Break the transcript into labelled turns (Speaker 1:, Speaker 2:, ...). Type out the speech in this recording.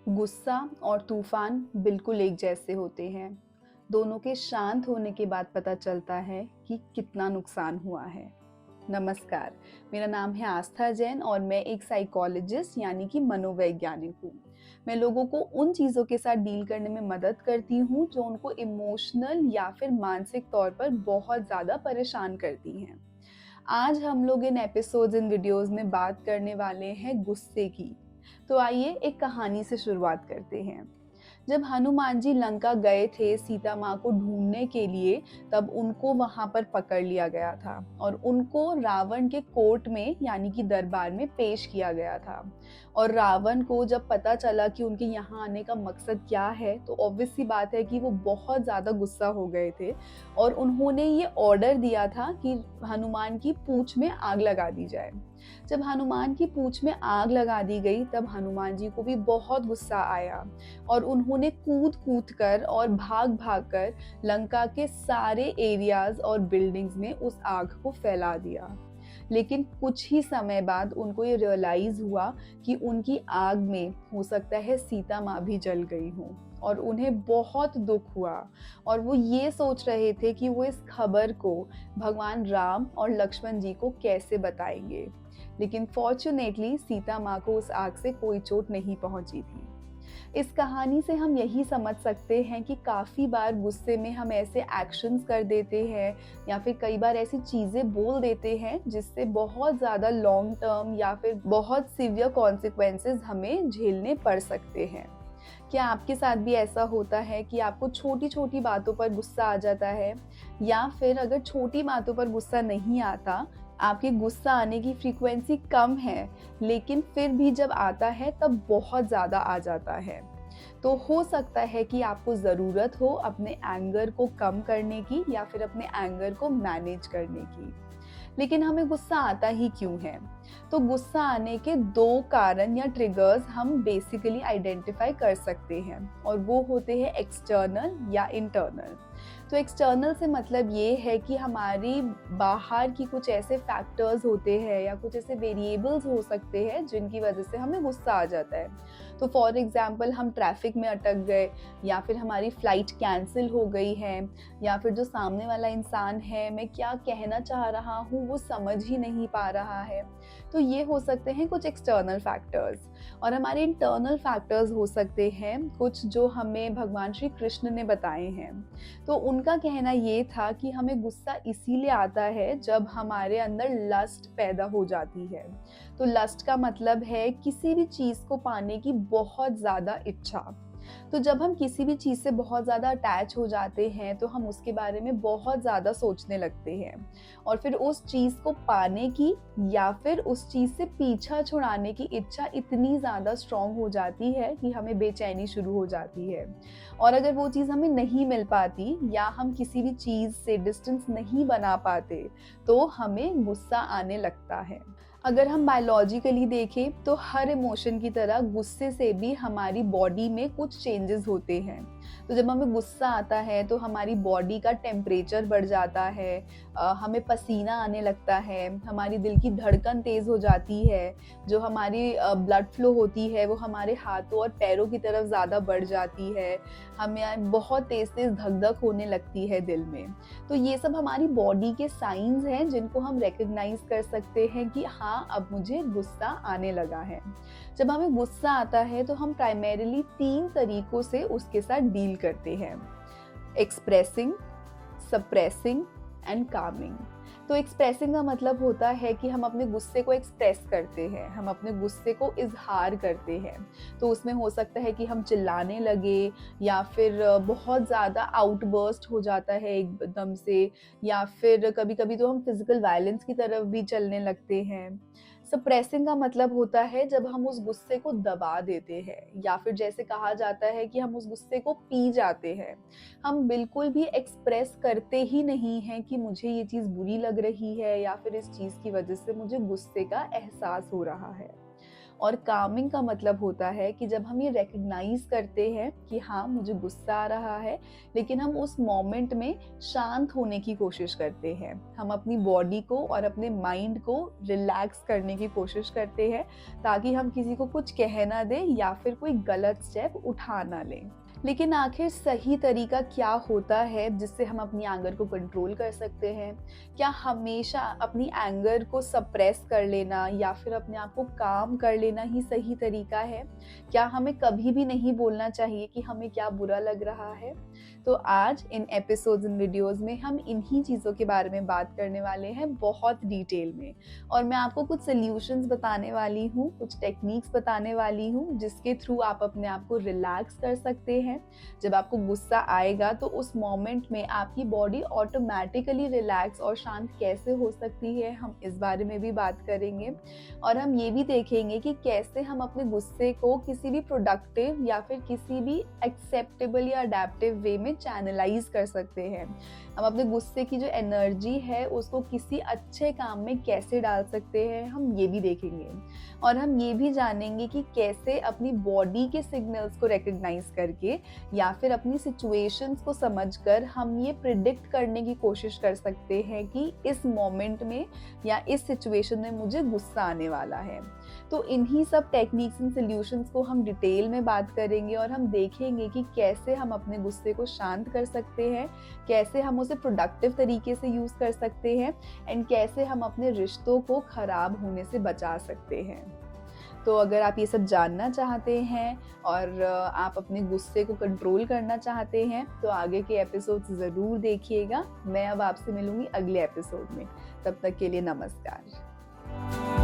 Speaker 1: गुस्सा और तूफान बिल्कुल एक जैसे होते हैं। दोनों के शांत होने के बाद पता चलता है कि कितना नुकसान हुआ है। नमस्कार, मेरा नाम है आस्था जैन और मैं एक साइकोलॉजिस्ट यानी कि मनोवैज्ञानिक हूँ। मैं लोगों को उन चीज़ों के साथ डील करने में मदद करती हूँ जो उनको इमोशनल या फिर मानसिक तौर पर बहुत ज़्यादा परेशान करती हैं। आज हम लोग इन एपिसोड्स इन वीडियोस में बात करने वाले हैं गुस्से की। तो आइए एक कहानी से शुरुआत करते हैं। जब हनुमान जी लंका गए थे सीता माँ को ढूंढने के लिए, तब उनको वहां पर पकड़ लिया गया था और उनको रावण के कोर्ट में यानी कि दरबार में पेश किया गया था। और रावण को जब पता चला कि उनके यहाँ आने का मकसद क्या है, तो ऑब्वियस सी बात है कि वो बहुत ज़्यादा गुस्सा हो गए थे और उन्होंने ये ऑर्डर दिया था कि हनुमान की पूंछ में आग लगा दी जाए। जब हनुमान की पूंछ में आग लगा दी गई, तब हनुमान जी को भी बहुत गुस्सा आया और उन्होंने कूद कूद कर और भाग भाग कर लंका के सारे एरियाज और बिल्डिंग्स में उस आग को फैला दिया। लेकिन कुछ ही समय बाद उनको ये रियलाइज हुआ कि उनकी आग में हो सकता है सीता माँ भी जल गई हो और उन्हें बहुत दुख हुआ। और वो ये सोच रहे थे कि वो इस खबर को भगवान राम और लक्ष्मण जी को कैसे बताएंगे। लेकिन फॉर्चुनेटली सीता माँ को उस आग से कोई चोट नहीं पहुंची थी। इस कहानी से हम यही समझ सकते हैं कि काफ़ी बार गुस्से में हम ऐसे एक्शंस कर देते हैं या फिर कई बार ऐसी चीज़ें बोल देते हैं जिससे बहुत ज़्यादा लॉन्ग टर्म या फिर बहुत सीवियर कॉन्सिक्वेंसेस हमें झेलने पड़ सकते हैं। क्या आपके साथ भी ऐसा होता है कि आपको छोटी छोटी बातों पर गुस्सा आ जाता है, या फिर अगर छोटी बातों पर गुस्सा नहीं आता, आपके गुस्सा आने की फ्रीक्वेंसी कम है लेकिन फिर भी जब आता है तब बहुत ज़्यादा आ जाता है? तो हो सकता है कि आपको ज़रूरत हो अपने एंगर को कम करने की या फिर अपने एंगर को मैनेज करने की। लेकिन हमें गुस्सा आता ही क्यों है? तो गुस्सा आने के दो कारण या ट्रिगर्स हम बेसिकली आइडेंटिफाई कर सकते हैं और वो होते हैं एक्सटर्नल या इंटरनल। तो एक्सटर्नल से मतलब ये है कि हमारी बाहर की कुछ ऐसे फैक्टर्स होते हैं या कुछ ऐसे वेरिएबल्स हो सकते हैं जिनकी वजह से हमें गुस्सा आ जाता है। तो फॉर एग्जांपल हम ट्रैफिक में अटक गए, या फिर हमारी फ्लाइट कैंसिल हो गई है, या फिर जो सामने वाला इंसान है मैं क्या कहना चाह रहा हूँ वो समझ ही नहीं पा रहा है। तो ये हो सकते हैं कुछ एक्सटर्नल फैक्टर्स। और हमारे इंटरनल फैक्टर्स हो सकते हैं कुछ जो हमें भगवान श्री कृष्ण ने बताए हैं। तो उनका कहना ये था कि हमें गुस्सा इसीलिए आता है जब हमारे अंदर लस्ट पैदा हो जाती है। तो लस्ट का मतलब है किसी भी चीज़ को पाने की बहुत ज़्यादा इच्छा। तो जब हम किसी भी चीज़ से बहुत ज़्यादा अटैच हो जाते हैं तो हम उसके बारे में बहुत ज़्यादा सोचने लगते हैं और फिर उस चीज़ को पाने की या फिर उस चीज़ से पीछा छुड़ाने की इच्छा इतनी ज़्यादा स्ट्रॉन्ग हो जाती है कि हमें बेचैनी शुरू हो जाती है। और अगर वो चीज़ हमें नहीं मिल पाती या हम किसी भी चीज़ से डिस्टेंस नहीं बना पाते, तो हमें गुस्सा आने लगता है। अगर हम बायोलॉजिकली देखें तो हर इमोशन की तरह गुस्से से भी हमारी बॉडी में कुछ चेंजेस होते हैं। तो जब हमें गुस्सा आता है तो हमारी बॉडी का टेम्परेचर बढ़ जाता है, हमें पसीना आने लगता है, हमारी दिल की धड़कन तेज़ हो जाती है, जो हमारी ब्लड फ्लो होती है वो हमारे हाथों और पैरों की तरफ ज़्यादा बढ़ जाती है, हमें बहुत तेज़ तेज़ धक धक होने लगती है दिल में। तो ये सब हमारी बॉडी के साइंस हैं जिनको हम रिकग्नाइज कर सकते हैं कि हाँ, अब मुझे गुस्सा आने लगा है। जब हमें गुस्सा आता है तो हम प्राइमरीली 3 तरीकों से उसके साथ डील करते हैं: एक्सप्रेसिंग, सप्रेसिंग एंड कामिंग। तो एक्सप्रेसिंग का मतलब होता है कि हम अपने गुस्से को एक्सप्रेस करते हैं, हम अपने गुस्से को इजहार करते हैं। तो उसमें हो सकता है कि हम चिल्लाने लगे या फिर बहुत ज़्यादा आउटबर्स्ट हो जाता है एकदम से, या फिर कभी-कभी तो हम फिजिकल वायलेंस की तरफ भी चलने लगते हैं। सप्रेसिंग का मतलब होता है जब हम उस गुस्से को दबा देते हैं या फिर जैसे कहा जाता है कि हम उस गुस्से को पी जाते हैं। हम बिल्कुल भी एक्सप्रेस करते ही नहीं हैं कि मुझे ये चीज़ बुरी लग रही है या फिर इस चीज़ की वजह से मुझे गुस्से का एहसास हो रहा है। और कामिंग का मतलब होता है कि जब हम ये रिकग्नाइज करते हैं कि हाँ मुझे गुस्सा आ रहा है, लेकिन हम उस मोमेंट में शांत होने की कोशिश करते हैं। हम अपनी बॉडी को और अपने माइंड को रिलैक्स करने की कोशिश करते हैं ताकि हम किसी को कुछ कह ना दें या फिर कोई गलत स्टेप उठा ना लें। लेकिन आखिर सही तरीका क्या होता है जिससे हम अपनी एंगर को कंट्रोल कर सकते हैं? क्या हमेशा अपनी एंगर को सप्रेस कर लेना या फिर अपने आप को काम कर लेना ही सही तरीका है? क्या हमें कभी भी नहीं बोलना चाहिए कि हमें क्या बुरा लग रहा है? तो आज इन एपिसोड्स इन वीडियोस में हम इन्हीं चीज़ों के बारे में बात करने वाले हैं बहुत डिटेल में, और मैं आपको कुछ सॉल्यूशंस बताने वाली हूँ, कुछ टेक्निक्स बताने वाली हूँ जिसके थ्रू आप अपने आप को रिलैक्स कर सकते हैं। जब आपको गुस्सा आएगा तो उस मोमेंट में आपकी बॉडी ऑटोमेटिकली रिलैक्स और शांत कैसे हो सकती है, हम इस बारे में भी बात करेंगे। और हम ये भी देखेंगे कि कैसे हम अपने गुस्से को किसी भी प्रोडक्टिव या फिर किसी भी एक्सेप्टेबल या अडेप्टिव वे में चैनलाइज कर सकते हैं। हम अपने गुस्से की जो एनर्जी है उसको किसी अच्छे काम में कैसे डाल सकते हैं, हम ये भी देखेंगे। और हम ये भी जानेंगे कि कैसे अपनी बॉडी के सिग्नल्स को रिकग्नाइज करके या फिर अपनी सिचुएशंस को समझकर हम ये प्रिडिक्ट करने की कोशिश कर सकते हैं कि इस मोमेंट में या इस सिचुएशन में मुझे गुस्सा आने वाला है। तो इन्हीं सब टेक्निक्स एंड सॉल्यूशंस को हम डिटेल में बात करेंगे और हम देखेंगे कि कैसे हम अपने गुस्से को शांत कर सकते हैं, कैसे हम उसे प्रोडक्टिव तरीके से यूज़ कर सकते हैं एंड कैसे हम अपने रिश्तों को खराब होने से बचा सकते हैं। तो अगर आप ये सब जानना चाहते हैं और आप अपने गुस्से को कंट्रोल करना चाहते हैं तो आगे के एपिसोड्स ज़रूर देखिएगा। मैं अब आपसे मिलूंगी अगले एपिसोड में। तब तक के लिए नमस्कार।